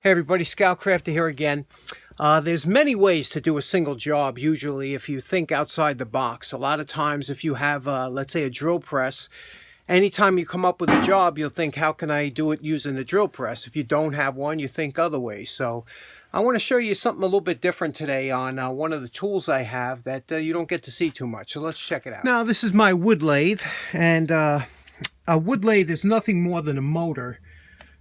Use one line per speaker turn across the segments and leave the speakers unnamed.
Hey everybody, Scoutcrafter here again. There's many ways to do a single job, usually, if you think outside the box. A lot of times if you have, let's say, a drill press, anytime you come up with a job, you'll think, how can I do it using the drill press? If you don't have one, you think other ways. So I want to show you something a little bit different today on one of the tools I have that you don't get to see too much. So let's check it out. Now, this is my wood lathe, and a wood lathe is nothing more than a motor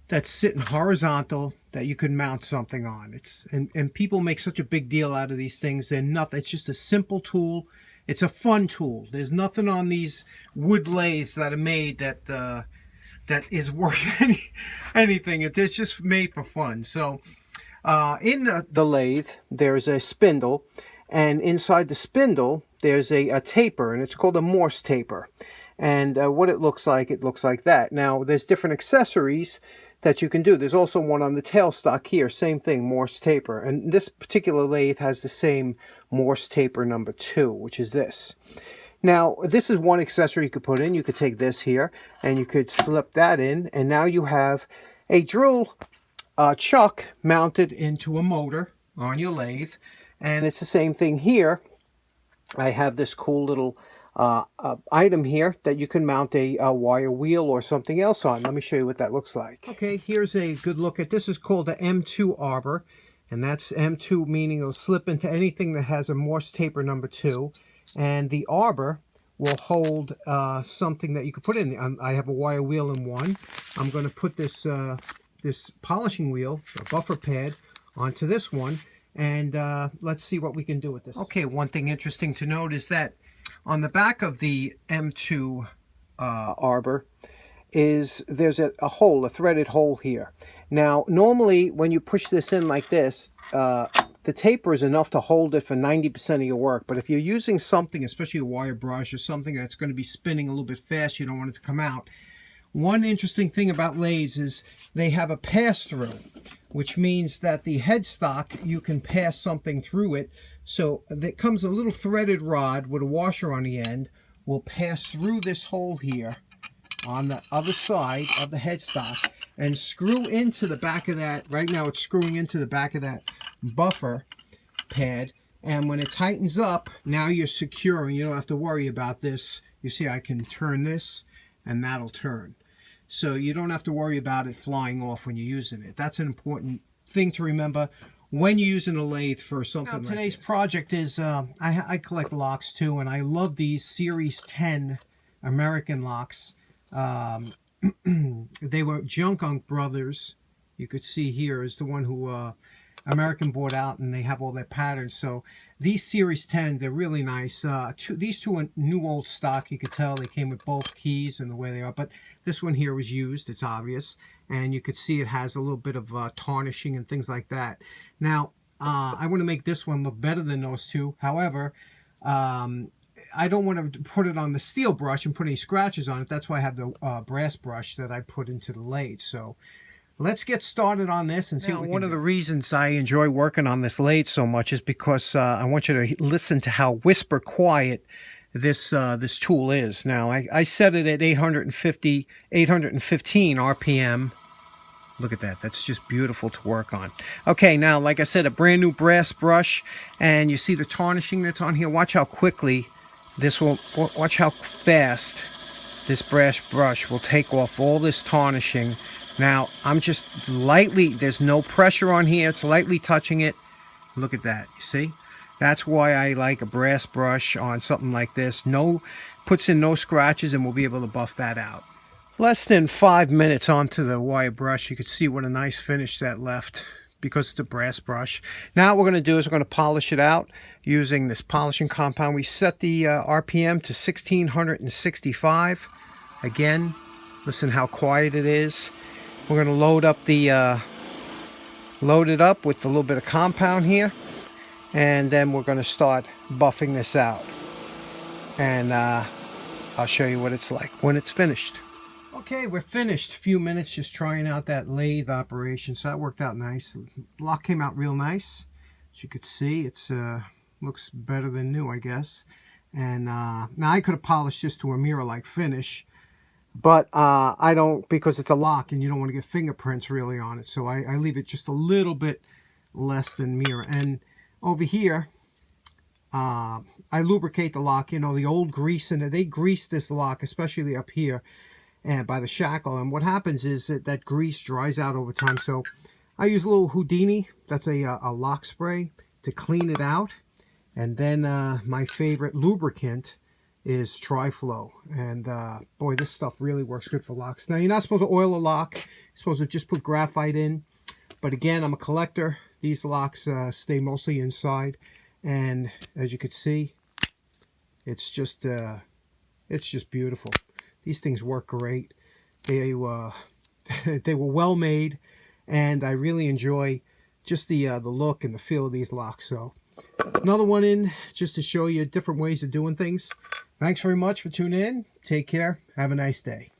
that's sitting horizontal that you can mount something on. And people make such a big deal out of these things. They're nothing. It's just a simple tool. It's a fun tool. There's nothing on these wood lathes that are made that that is worth anything. It's just made for fun. So in the lathe, there's a spindle, and inside the spindle there's a taper, and it's called a Morse taper. And what it looks like that. Now there's different accessories that you can do. There's also one on the tailstock here, same thing, Morse taper. And this particular lathe has the same Morse taper number 2, which is this. Now, this is one accessory you could put in. You could take this here and you could slip that in, and now you have a drill chuck mounted into a motor on your lathe. And it's the same thing here. I have this cool little item here that you can mount a wire wheel or something else on. Let me show you what that looks like. Okay, here's a good look at this. Is called the M2 arbor, and that's M2 meaning it'll slip into anything that has a Morse taper number 2, and the arbor will hold something that you could put in. I have a wire wheel in one. I'm going to put this this polishing wheel, a buffer pad, onto this one, and let's see what we can do with this. Okay, one thing interesting to note is that on the back of the M2 arbor there's a hole, a threaded hole here. Now, normally when you push this in like this, the taper is enough to hold it for 90% of your work. But if you're using something, especially a wire brush or something that's going to be spinning a little bit fast, you don't want it to come out. One interesting thing about lathes is they have a pass-through, which means that the headstock, you can pass something through it. So there comes a little threaded rod with a washer on the end, will pass through this hole here on the other side of the headstock and screw into the back of that. Right now it's screwing into the back of that buffer pad, and when it tightens up, now you're secure and you don't have to worry about this. You see, I can turn this and that'll turn. So you don't have to worry about it flying off when you're using it. That's an important thing to remember when you're using a lathe for something like this. Today's project is, I collect locks too, and I love these Series 10 American locks. They were Junk Brothers. You could see here is the one who American bought out, and they have all their patterns. So these Series 10, they're really nice. These two are new old stock. You could tell they came with both keys and the way they are. But this one here was used. It's obvious. And you could see it has a little bit of tarnishing and things like that. Now, I want to make this one look better than those two. However, I don't want to put it on the steel brush and put any scratches on it. That's why I have the brass brush that I put into the lathe. So let's get started on this and see what we can do. One of the reasons I enjoy working on this lathe so much is because I want you to listen to how whisper quiet this tool is. Now, I set it at 815 RPM. Look at that. That's just beautiful to work on. Okay, now, like I said, a brand new brass brush, and you see the tarnishing that's on here. Watch how quickly this will, watch how fast this brass brush will take off all this tarnishing. Now, I'm just lightly, there's no pressure on here. It's lightly touching it. Look at that. You see? That's why I like a brass brush on something like this. Puts in no scratches, and we'll be able to buff that out. Less than 5 minutes onto the wire brush, you can see what a nice finish that left because it's a brass brush. Now what we're going to do is we're going to polish it out using this polishing compound. We set the RPM to 1665. Again, listen how quiet it is. We're going to load it up with a little bit of compound here, and then we're going to start buffing this out. And I'll show you what it's like when it's finished. Okay, we're finished. A few minutes just trying out that lathe operation, so that worked out nice. The lock came out real nice. As you could see, it's looks better than new, I guess. And now I could have polished this to a mirror-like finish, But I don't, because it's a lock and you don't want to get fingerprints really on it. So I leave it just a little bit less than mirror. And over here, I lubricate the lock. You know, the old grease in it. They grease this lock, especially up here and by the shackle. And what happens is that grease dries out over time. So I use a little Houdini. That's a lock spray to clean it out. And then my favorite lubricant is Triflow. And boy, this stuff really works good for locks. Now, you're not supposed to oil a lock. You're supposed to just put graphite in. But again, I'm a collector. These locks stay mostly inside. And as you can see, it's just beautiful. These things work great. They they were well made, and I really enjoy just the look and the feel of these locks. So another one in just to show you different ways of doing things. Thanks very much for tuning in. Take care. Have a nice day.